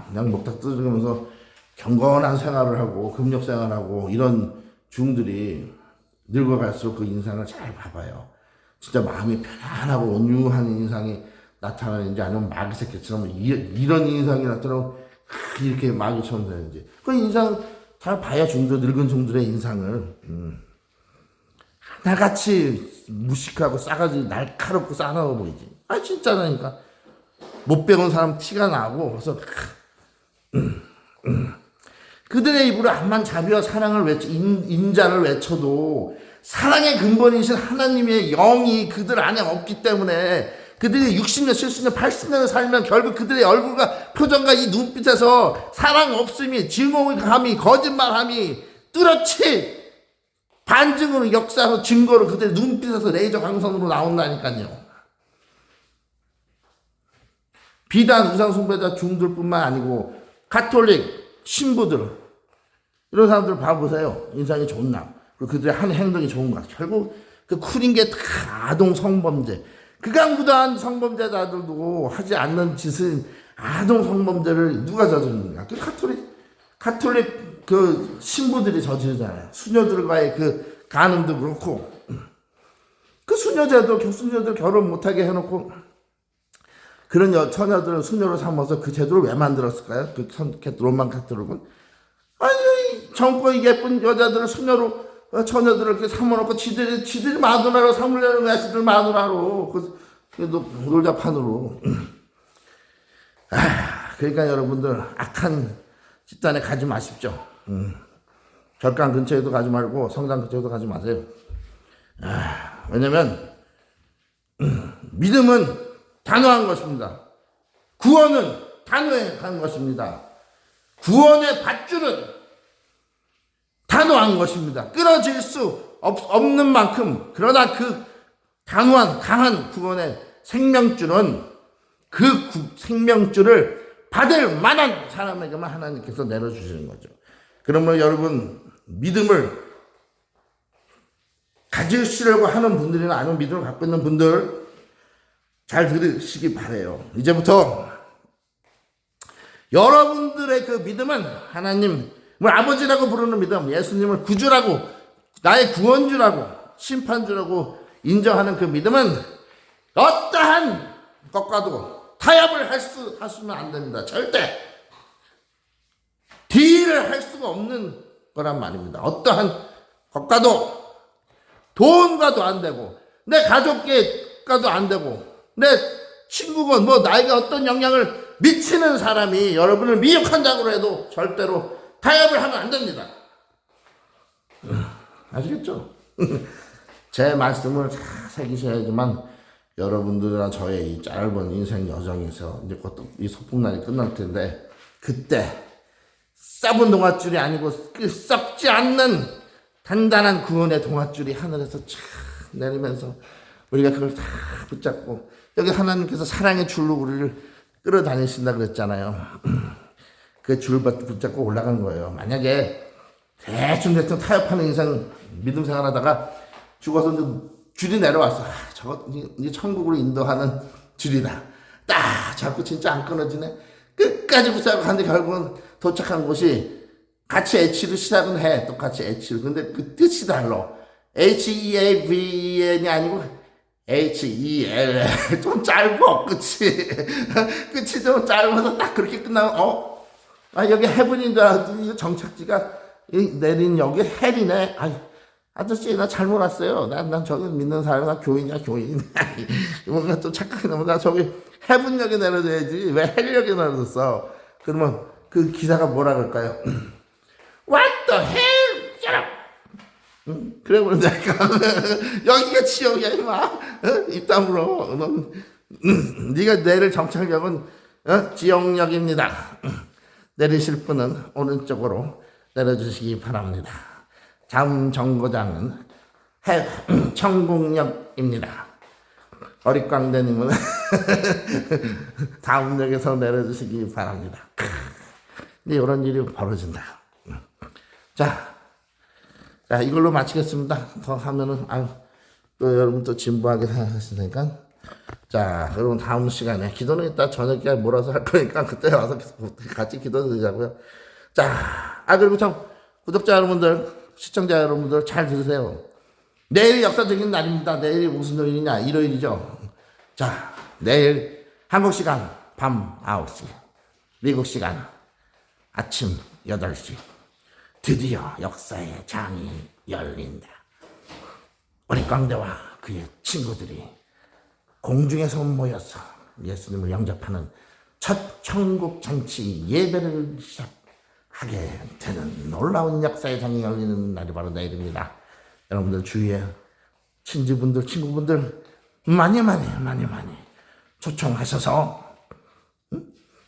그냥 먹다 뜯으면서 경건한 생활을 하고 금욕 생활하고 이런 중들이 늙어갈수록 그 인상을 잘 봐봐요. 진짜 마음이 편안하고 온유한 인상이 나타나는지 아니면 마귀 새끼처럼 이런 인상이 나타나면 이렇게 마귀처럼 되는지 그 인상 잘 봐야 늙은 중들의 인상을 하나같이 무식하고 싸가지 날카롭고 싸나워 보이지. 진짜라니까. 못 배운 사람 티가 나고 그래서 그들의 입으로 암만 자비와 사랑을 인자를 외쳐도 사랑의 근본이신 하나님의 영이 그들 안에 없기 때문에 그들이 60년, 70년, 80년을 살면 결국 그들의 얼굴과 표정과 이 눈빛에서 사랑 없음이, 증오감이, 거짓말함이 뚜렷이 반증으로 역사로 증거로 그들의 눈빛에서 레이저 광선으로 나온다니까요. 비단 우상 숭배자 중들뿐만 아니고 가톨릭 신부들 이런 사람들 봐보세요. 인상이 좋은 나. 그리고 그들의 하는 행동이 좋은 것. 결국 그 쿨인 게 다 아동 성범죄. 극악무도한 성범죄자들도 하지 않는 짓은 아동 성범죄를 누가 저지르는가? 그 가톨릭 그 신부들이 저지르잖아요. 수녀들과의 그 간음도 그렇고 그 수녀들 결혼 못하게 해놓고 그런 처녀들을 수녀로 삼아서 그 제도를 왜 만들었을까요? 그 로만 가톨릭은 젊고 예쁜 여자들을 수녀로 처녀들을 이렇게 삼아놓고 지들이 마누라로 삼으려는 거야. 지들 마누라로 그 놀자판으로. 그러니까 여러분들 악한 집단에 가지 마십시오. 절간 근처에도 가지 말고 성당 근처에도 가지 마세요. 왜냐면 믿음은 단호한 것입니다. 구원은 단호한 것입니다. 구원의 밧줄은 단호한 것입니다. 끊어질 수 없는 만큼 그러나 그 단호한 강한 구원의 생명줄은 그 생명줄을 받을 만한 사람에게만 하나님께서 내려주시는 거죠. 그러면 여러분 믿음을 가지시려고 하는 분들이나 아니면 믿음을 갖고 있는 분들 잘 들으시기 바라요. 이제부터 여러분들의 그 믿음은 하나님을 아버지라고 부르는 믿음, 예수님을 구주라고, 나의 구원주라고, 심판주라고 인정하는 그 믿음은 어떠한 것과도 타협을 하시면 안 됩니다. 절대 딜을 할 수가 없는 거란 말입니다. 어떠한 것과도 돈과도 안 되고 내 가족과도 안 되고 내 친구건 나에게 어떤 영향을 미치는 사람이 여러분을 미혹한다고 해도 절대로 타협을 하면 안 됩니다. 아시겠죠? 제 말씀을 잘 새기셔야지만 여러분들이나 저의 이 짧은 인생 여정에서 이제 곧 이 소풍날이 끝날 텐데 그때 썩은 동아줄이 아니고 그 썩지 않는 단단한 구원의 동아줄이 하늘에서 쫙 내리면서 우리가 그걸 다 붙잡고 여기 하나님께서 사랑의 줄로 우리를 끌어다니신다 그랬잖아요. 그 줄 붙잡고 올라가는 거예요. 만약에 대충 타협하는 인생 믿음 생활하다가 죽어서 줄이 내려왔어. 저거 이제 천국으로 인도하는 줄이다. 딱 잡고 진짜 안 끊어지네. 끝까지 붙잡고 가는데 결국은 도착한 곳이 같이 H로 시작은 해. 똑같이 H로. 근데 그 뜻이 달라. HEAVN이 아니고 HEL. 좀 짧아. 끝이 좀 짧아서 딱 그렇게 끝나면 여기 해븐인 줄 알았더니 정착지가 내린 여기 헬이네. 아저씨 나 잘못 왔어요. 난 저기 믿는 사람, 나 교인이야 교인. 뭔가 좀 착각해. 나 저기 해븐역에 내려줘야지 왜 헬역에 내려줬어. 그러면 그 기사가 뭐라 그럴까요? What the hell? Shut up. 그래 버린 내가 여기가 지옥이야 임마. 입 다물어. 네가 내릴 정착역은 지옥역입니다. 내리실 분은 오른쪽으로 내려주시기 바랍니다. 다음 정거장은 청국역입니다. 어릿광대님은 다음 역에서 내려주시기 바랍니다. 근데 이런 일이 벌어진다. 자, 이걸로 마치겠습니다. 더 하면은 또 여러분 또 진부하게 생각하시니까. 자, 그러면 다음 시간에 기도는 이따 저녁에 몰아서 할 거니까 그때 와서 같이 기도 드리자고요. 자, 그리고 참 구독자 여러분들, 시청자 여러분들 잘 들으세요. 내일이 역사적인 날입니다. 내일이 무슨 요일이냐? 일요일이죠. 자, 내일 한국 시간 밤 9시, 미국 시간 아침 8시 드디어 역사의 장이 열린다. 어릿광대와 그의 친구들이 공중에서 모여서 예수님을 영접하는 첫 천국 잔치 예배를 시작하게 되는 놀라운 역사의 장이 열리는 날이 바로 내일입니다. 여러분들 주위에 친지분들, 친구분들 많이 초청하셔서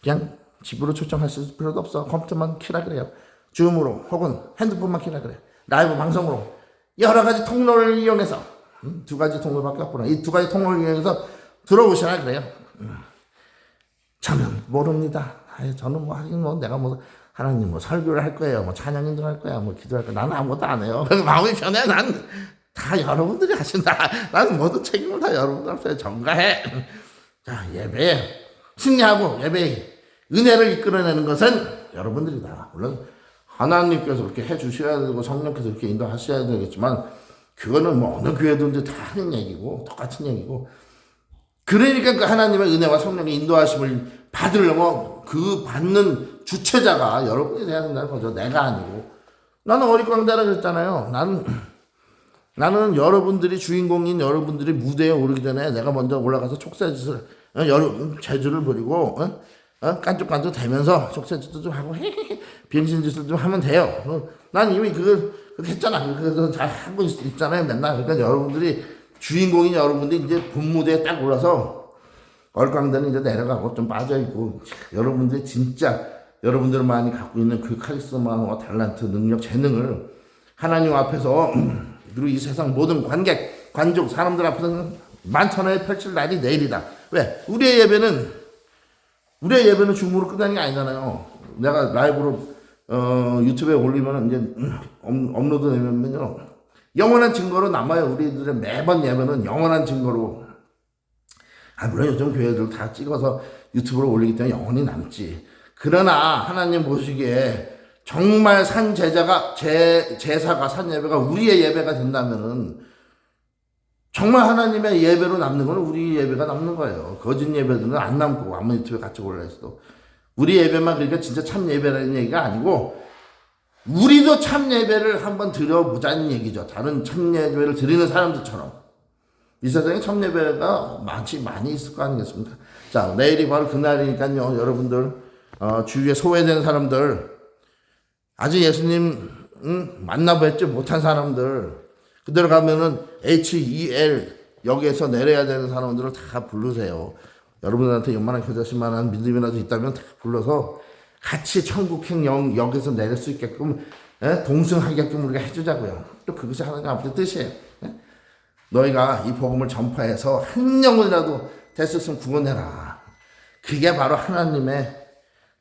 그냥 집으로 초청하실 필요도 없어. 컴퓨터만 키라 그래요. 줌으로 혹은 핸드폰만 키라 그래요. 라이브 방송으로 여러 가지 통로를 이용해서 두 가지 통로밖에 없구나. 이 두 가지 통로를 이용해서 들어오시라 그래요. 저는 모릅니다. 저는 하긴 내가 하나님 설교를 할 거예요. 찬양인도 할 거야. 기도할 거야. 나는 아무것도 안 해요. 마음이 편해. 난 다 여러분들이 하신다. 나는 모든 책임을 다 여러분들 앞에 전가해. 자, 예배에 승리하고 예배에 은혜를 이끌어내는 것은 여러분들이다. 물론 하나님께서 그렇게 해주셔야 되고 성령께서 그렇게 인도하셔야 되겠지만 그거는 어느 교회든지 다 하는 얘기고 똑같은 얘기고, 그러니까 그 하나님의 은혜와 성령의 인도하심을 받으려면 그 받는 주체자가 여러분이 돼야 된다는 거죠. 내가 아니고. 나는 어릿광대라 그랬잖아요. 나는 여러분들이 주인공인 여러분들이 무대에 오르기 전에 내가 먼저 올라가서 촉새짓을 재주를 부리고 깐족깐족 대면서 촉새짓도 좀 하고 비행신짓을 좀 하면 돼요. 난 이미 그걸 했잖아. 그래서 잘 하고 있잖아요 맨날. 그러니까 여러분들이 주인공인 여러분들이 이제 본무대에 딱 올라서 어릿광대는 이제 내려가고 좀 빠져있고, 여러분들이 진짜 여러분들만이 갖고 있는 그 카리스마와 탤런트, 능력, 재능을 하나님 앞에서 그리고 이 세상 모든 관족, 사람들 앞에서는 만천하에 펼칠 날이 내일이다. 왜? 우리의 예배는 줌으로 끝나는 게 아니잖아요. 내가 라이브로 유튜브에 올리면 이제 업로드 되면요 영원한 증거로 남아요. 우리들의 매번 예배는 영원한 증거로. 물론 요즘 교회들 다 찍어서 유튜브로 올리기 때문에 영원히 남지. 그러나 하나님 보시기에 정말 산 제사가 산 예배가 우리의 예배가 된다면은 정말 하나님의 예배로 남는 건 우리 예배가 남는 거예요. 거짓 예배들은 안 남고 아무 유튜브에 같이 올라있어도 우리 예배만, 그러니까 진짜 참 예배라는 얘기가 아니고 우리도 참 예배를 한번 드려보자는 얘기죠. 다른 참 예배를 드리는 사람들처럼. 이 세상에 참 예배가 많이 있을 거 아니겠습니까? 자, 내일이 바로 그날이니까요. 여러분들 주위에 소외된 사람들, 아직 예수님 만나뵙지 못한 사람들, 그대로 가면은 HEL 역에서 내려야 되는 사람들을 다 부르세요. 여러분들한테 요만한 겨자씨만한 믿음이라도 있다면 다 불러서 같이 천국행 역에서 내릴 수 있게끔 동승하게끔 우리가 해주자고요. 또 그것이 하나님 아버지 뜻이에요. 너희가 이 복음을 전파해서 한 영혼이라도 됐었으면 구원해라. 그게 바로 하나님의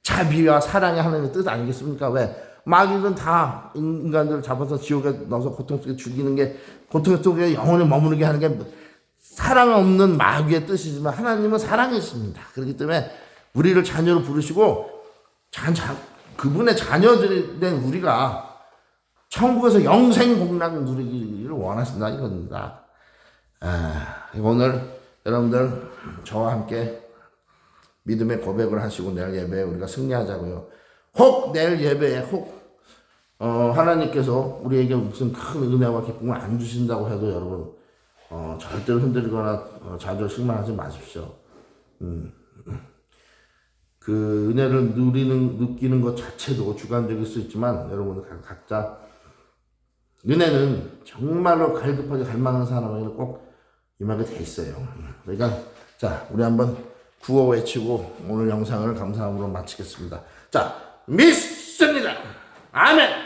자비와 사랑의 하나님의 뜻 아니겠습니까? 왜? 마귀는 다 인간들을 잡아서 지옥에 넣어서 고통 속에 죽이는 게, 고통 속에 영혼을 머무르게 하는 게 사랑 없는 마귀의 뜻이지만 하나님은 사랑이십니다. 그렇기 때문에 우리를 자녀로 부르시고 그분의 자녀들이 된 우리가 천국에서 영생 복락을 누리기를 원하신다 이겁니다. 오늘 여러분들 저와 함께 믿음의 고백을 하시고 내일 예배에 우리가 승리하자고요. 혹 내일 예배에 하나님께서 우리에게 무슨 큰 은혜와 기쁨을 안 주신다고 해도 여러분 절대로 흔들리거나 좌절실망하지 마십시오. 그 은혜를 느끼는 것 자체도 주관적일 수 있지만 여러분들 각자 은혜는 정말로 갈급하게 갈망하는 사람에게는 꼭 임하게 돼 있어요. 그러니까 자, 우리 한번 구호 외치고 오늘 영상을 감사함으로 마치겠습니다. 자, 믿습니다. 아멘.